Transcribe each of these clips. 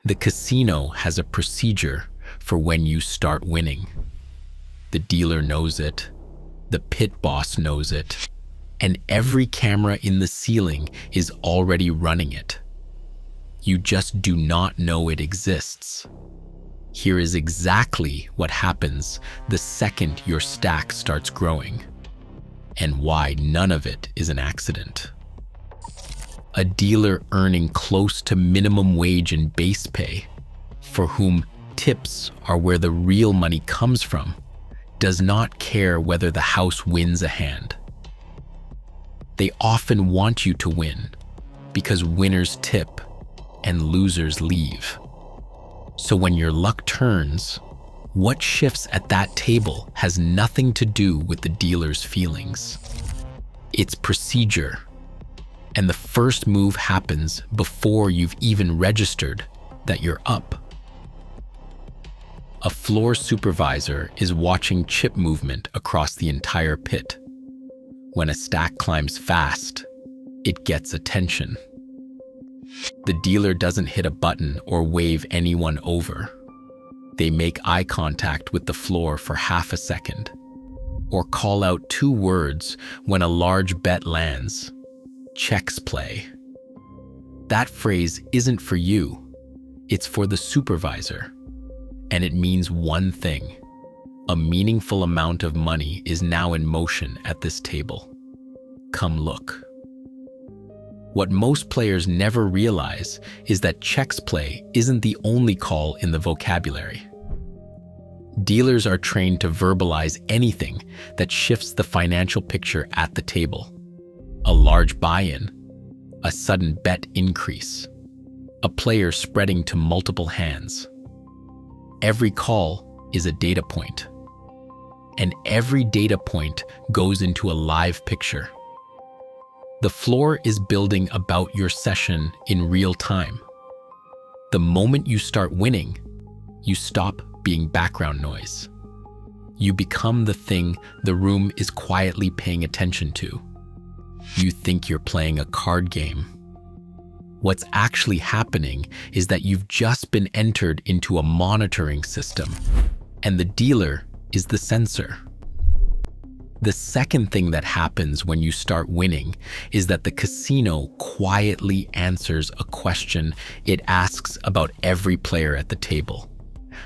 The casino has a procedure for when you start winning. The dealer knows it, the pit boss knows it, and every camera in the ceiling is already running it. You just do not know it exists. Here is exactly what happens the second your stack starts growing, and why none of it is an accident. A dealer earning close to minimum wage in base pay, for whom tips are where the real money comes from, does not care whether the house wins a hand. They often want you to win because winners tip and losers leave. So when your luck turns, what shifts at that table has nothing to do with the dealer's feelings. It's procedure. And the first move happens before you've even registered that you're up. A floor supervisor is watching chip movement across the entire pit. When a stack climbs fast, it gets attention. The dealer doesn't hit a button or wave anyone over. They make eye contact with the floor for half a second, or call out 2 words when a large bet lands. Checks play. That phrase isn't for you, it's for the supervisor. And it means one thing: a meaningful amount of money is now in motion at this table. Come look. What most players never realize is that checks play isn't the only call in the vocabulary. Dealers are trained to verbalize anything that shifts the financial picture at the table. A large buy-in, a sudden bet increase, a player spreading to multiple hands. Every call is a data point, and every data point goes into a live picture. The floor is building about your session in real time. The moment you start winning, you stop being background noise. You become the thing the room is quietly paying attention to. You think you're playing a card game. What's actually happening is that you've just been entered into a monitoring system, and the dealer is the sensor. The second thing that happens when you start winning is that the casino quietly answers a question it asks about every player at the table.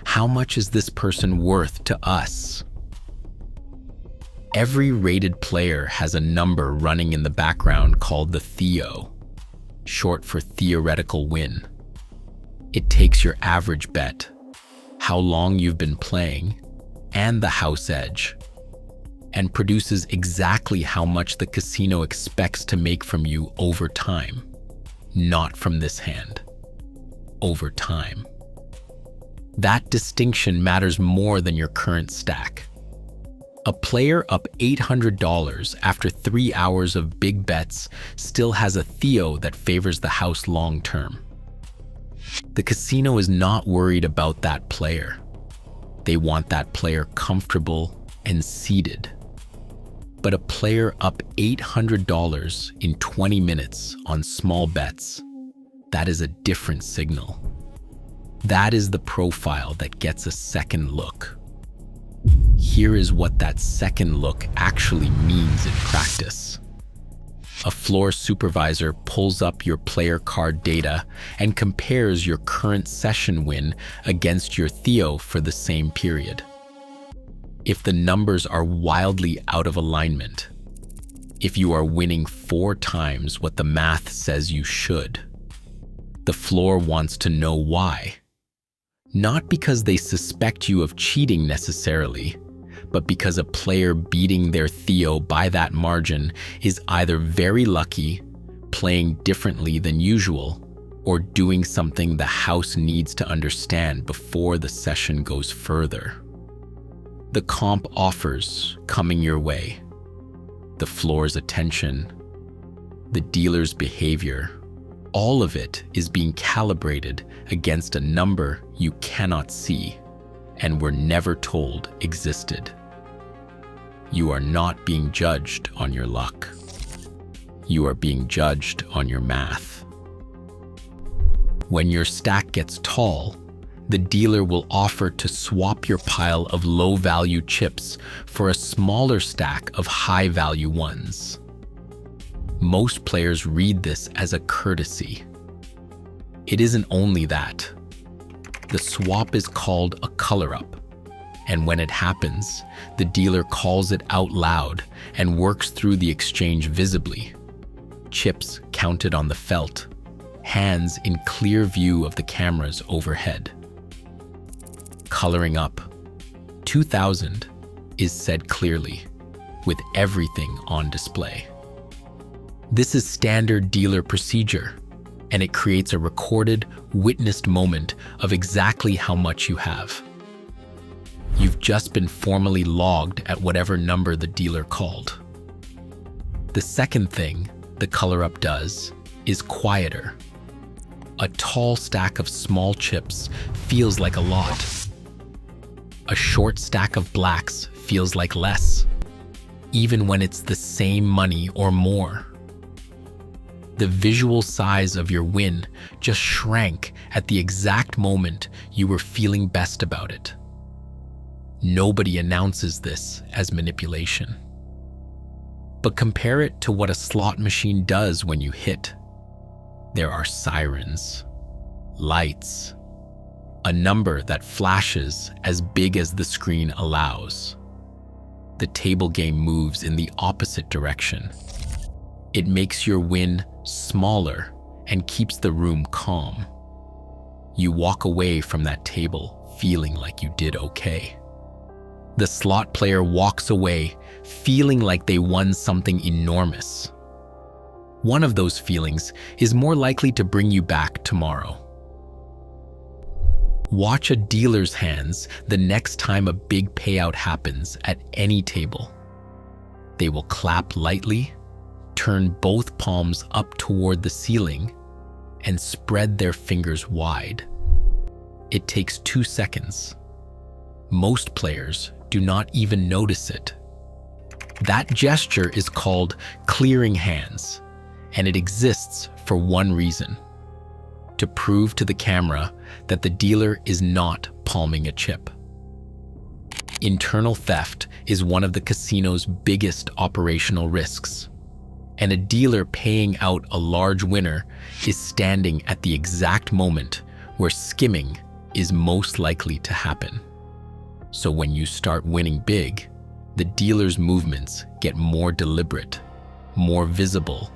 How much is this person worth to us? Every rated player has a number running in the background called the Theo, short for theoretical win. It takes your average bet, how long you've been playing, and the house edge, and produces exactly how much the casino expects to make from you over time. Not from this hand. Over time. That distinction matters more than your current stack. A player up $800 after 3 hours of big bets still has a Theo that favors the house long term. The casino is not worried about that player. They want that player comfortable and seated. But a player up $800 in 20 minutes on small bets, that is a different signal. That is the profile that gets a second look. Here is what that second look actually means in practice. A floor supervisor pulls up your player card data and compares your current session win against your Theo for the same period. If the numbers are wildly out of alignment, if you are winning 4 times what the math says you should, the floor wants to know why. Not because they suspect you of cheating necessarily, but because a player beating their Theo by that margin is either very lucky, playing differently than usual, or doing something the house needs to understand before the session goes further. The comp offers coming your way, the floor's attention, the dealer's behavior, all of it is being calibrated against a number you cannot see and were never told existed. You are not being judged on your luck. You are being judged on your math. When your stack gets tall, the dealer will offer to swap your pile of low-value chips for a smaller stack of high-value ones. Most players read this as a courtesy. It isn't only that. The swap is called a color-up, and when it happens, the dealer calls it out loud and works through the exchange visibly. Chips counted on the felt, hands in clear view of the cameras overhead. Coloring up. 2000 is said clearly, with everything on display. This is standard dealer procedure, and it creates a recorded, witnessed moment of exactly how much you have. You've just been formally logged at whatever number the dealer called. The second thing the color-up does is quieter. A tall stack of small chips feels like a lot. A short stack of blacks feels like less, even when it's the same money or more. The visual size of your win just shrank at the exact moment you were feeling best about it. Nobody announces this as manipulation. But compare it to what a slot machine does when you hit. There are sirens, lights, a number that flashes as big as the screen allows. The table game moves in the opposite direction. It makes your win smaller and keeps the room calm. You walk away from that table feeling like you did okay. The slot player walks away feeling like they won something enormous. One of those feelings is more likely to bring you back tomorrow. Watch a dealer's hands the next time a big payout happens at any table. They will clap lightly, turn both palms up toward the ceiling, and spread their fingers wide. It takes 2 seconds. Most players do not even notice it. That gesture is called clearing hands, and it exists for one reason: to prove to the camera that the dealer is not palming a chip. Internal theft is one of the casino's biggest operational risks, and a dealer paying out a large winner is standing at the exact moment where skimming is most likely to happen. So when you start winning big, the dealer's movements get more deliberate, more visible,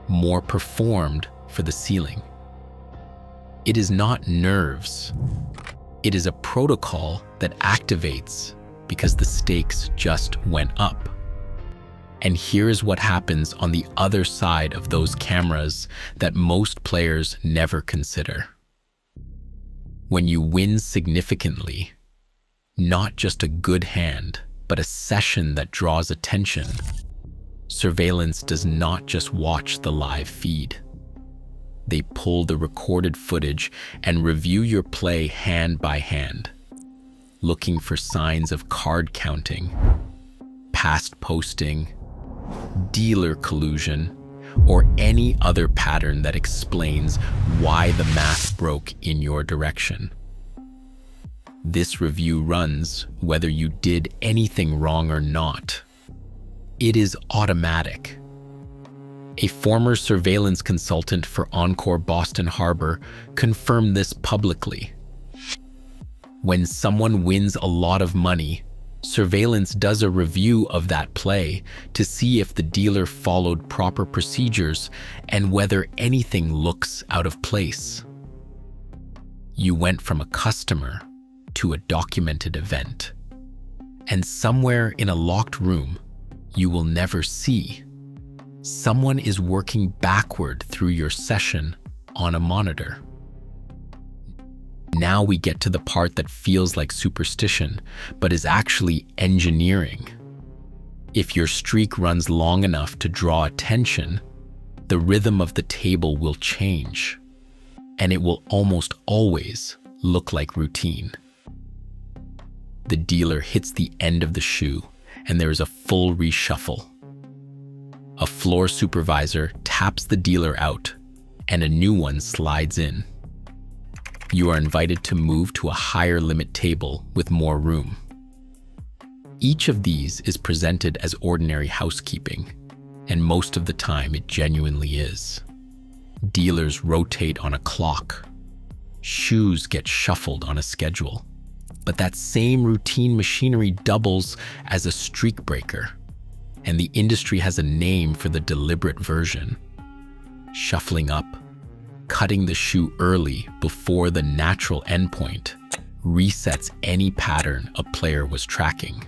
more performed for the ceiling. It is not nerves. It is a protocol that activates because the stakes just went up. And here's what happens on the other side of those cameras that most players never consider. When you win significantly, not just a good hand, but a session that draws attention, surveillance does not just watch the live feed. They pull the recorded footage and review your play hand by hand, looking for signs of card counting, past posting, dealer collusion, or any other pattern that explains why the math broke in your direction. This review runs whether you did anything wrong or not. It is automatic. A former surveillance consultant for Encore Boston Harbor confirmed this publicly. When someone wins a lot of money, surveillance does a review of that play to see if the dealer followed proper procedures and whether anything looks out of place. You went from a customer to a documented event, and somewhere in a locked room you will never see, someone is working backward through your session on a monitor. Now we get to the part that feels like superstition, but is actually engineering. If your streak runs long enough to draw attention, the rhythm of the table will change, and it will almost always look like routine. The dealer hits the end of the shoe, and there is a full reshuffle. A floor supervisor taps the dealer out, and a new one slides in. You are invited to move to a higher limit table with more room. Each of these is presented as ordinary housekeeping, and most of the time it genuinely is. Dealers rotate on a clock. Shoes get shuffled on a schedule. But that same routine machinery doubles as a streak breaker, and the industry has a name for the deliberate version. Shuffling up, cutting the shoe early before the natural endpoint resets any pattern a player was tracking,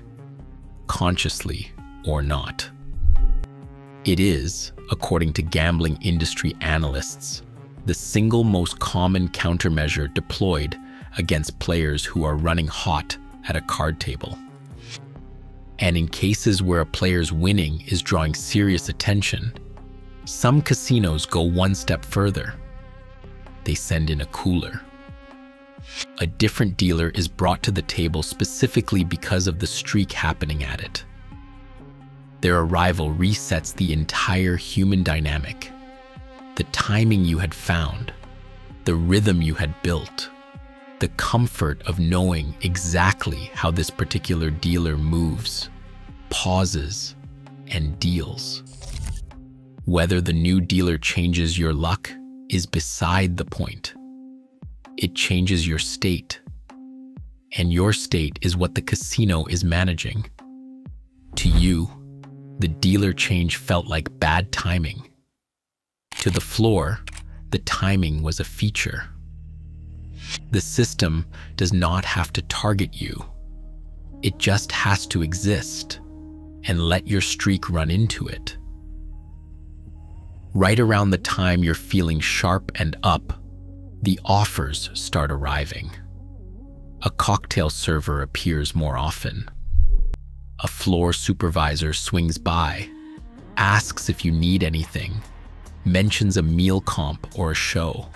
consciously or not. It is, according to gambling industry analysts, the single most common countermeasure deployed against players who are running hot at a card table. And in cases where a player's winning is drawing serious attention, some casinos go one step further. They send in a cooler. A different dealer is brought to the table specifically because of the streak happening at it. Their arrival resets the entire human dynamic. The timing you had found, the rhythm you had built, the comfort of knowing exactly how this particular dealer moves, pauses, and deals. Whether the new dealer changes your luck is beside the point. It changes your state, and your state is what the casino is managing. To you, the dealer change felt like bad timing. To the floor, the timing was a feature. The system does not have to target you. It just has to exist and let your streak run into it. Right around the time you're feeling sharp and up, the offers start arriving. A cocktail server appears more often. A floor supervisor swings by, asks if you need anything, mentions a meal comp or a show.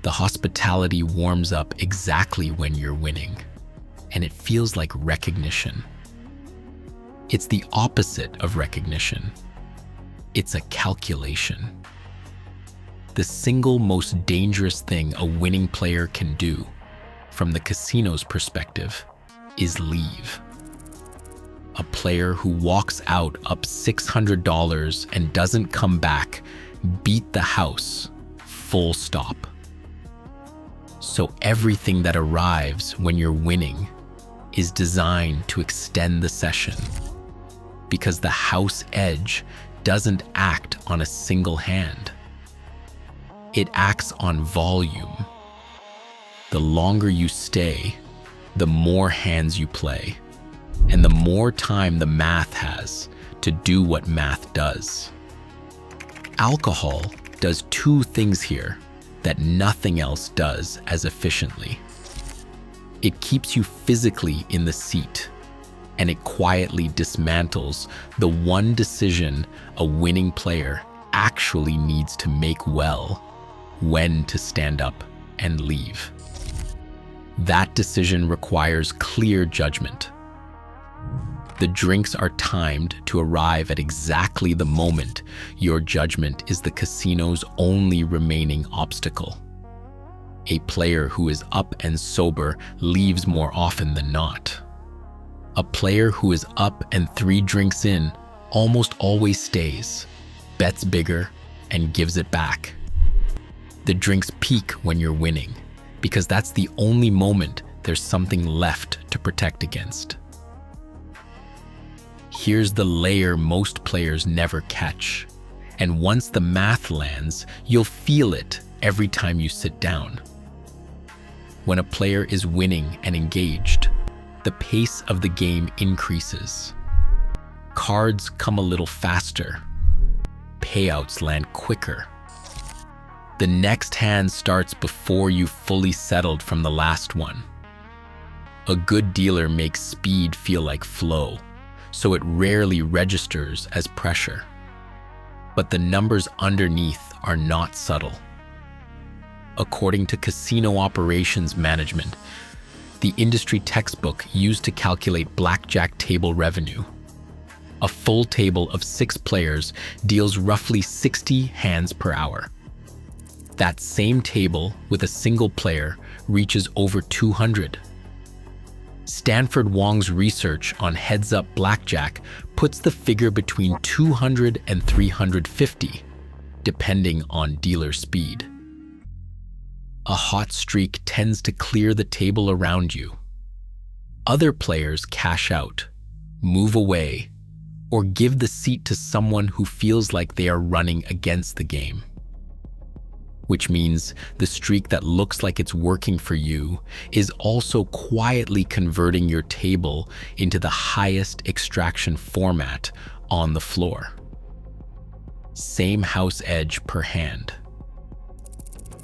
The hospitality warms up exactly when you're winning, and it feels like recognition. It's the opposite of recognition. It's a calculation. The single most dangerous thing a winning player can do, from the casino's perspective, is leave. A player who walks out up $600 and doesn't come back beat the house, full stop. So everything that arrives when you're winning is designed to extend the session, because the house edge doesn't act on a single hand. It acts on volume. The longer you stay, the more hands you play, and the more time the math has to do what math does. Alcohol does two things here that nothing else does as efficiently. It keeps you physically in the seat, and it quietly dismantles the one decision a winning player actually needs to make well: when to stand up and leave. That decision requires clear judgment. The drinks are timed to arrive at exactly the moment your judgment is the casino's only remaining obstacle. A player who is up and sober leaves more often than not. A player who is up and 3 drinks in almost always stays, bets bigger, and gives it back. The drinks peak when you're winning, because that's the only moment there's something left to protect against. Here's the layer most players never catch, and once the math lands, you'll feel it every time you sit down. When a player is winning and engaged, the pace of the game increases. Cards come a little faster. Payouts land quicker. The next hand starts before you've fully settled from the last one. A good dealer makes speed feel like flow, so it rarely registers as pressure. But the numbers underneath are not subtle. According to Casino Operations Management, the industry textbook used to calculate blackjack table revenue, a full table of 6 players deals roughly 60 hands per hour. That same table with a single player reaches over 200. Stanford Wong's research on heads-up blackjack puts the figure between 200 and 350, depending on dealer speed. A hot streak tends to clear the table around you. Other players cash out, move away, or give the seat to someone who feels like they are running against the game. Which means the streak that looks like it's working for you is also quietly converting your table into the highest extraction format on the floor. Same house edge per hand.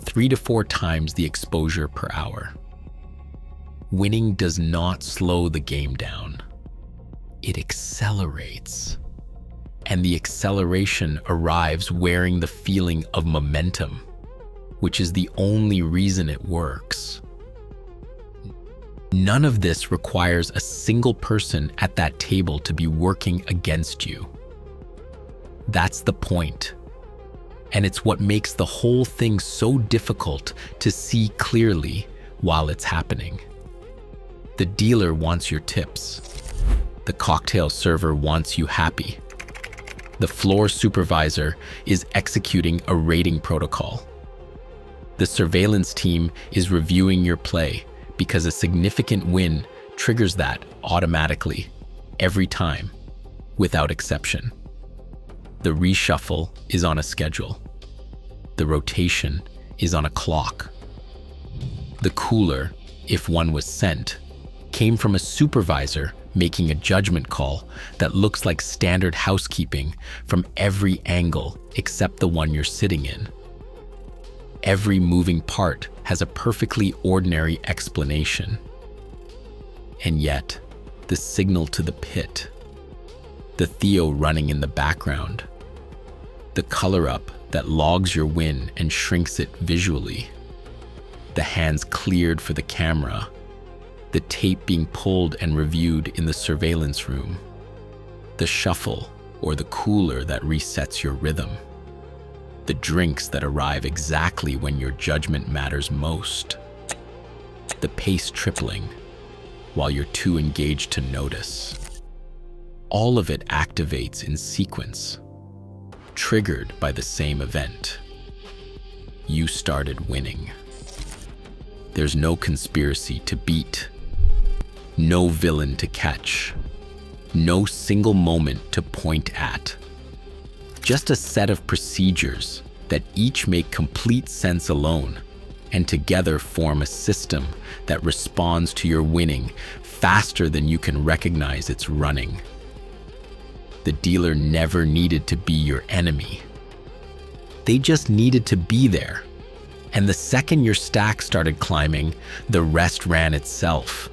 3 to 4 times the exposure per hour. Winning does not slow the game down. It accelerates. And the acceleration arrives wearing the feeling of momentum, which is the only reason it works. None of this requires a single person at that table to be working against you. That's the point. And it's what makes the whole thing so difficult to see clearly while it's happening. The dealer wants your tips. The cocktail server wants you happy. The floor supervisor is executing a rating protocol. The surveillance team is reviewing your play because a significant win triggers that automatically, every time, without exception. The reshuffle is on a schedule. The rotation is on a clock. The cooler, if one was sent, came from a supervisor making a judgment call that looks like standard housekeeping from every angle except the one you're sitting in. Every moving part has a perfectly ordinary explanation. And yet, the signal to the pit, the Theo running in the background, the color up that logs your win and shrinks it visually, the hands cleared for the camera, the tape being pulled and reviewed in the surveillance room, the shuffle or the cooler that resets your rhythm, the drinks that arrive exactly when your judgment matters most, the pace tripling while you're too engaged to notice. All of it activates in sequence, triggered by the same event. You started winning. There's no conspiracy to beat, no villain to catch, no single moment to point at. Just a set of procedures that each make complete sense alone and together form a system that responds to your winning faster than you can recognize it's running. The dealer never needed to be your enemy. They just needed to be there. And the second your stack started climbing, the rest ran itself.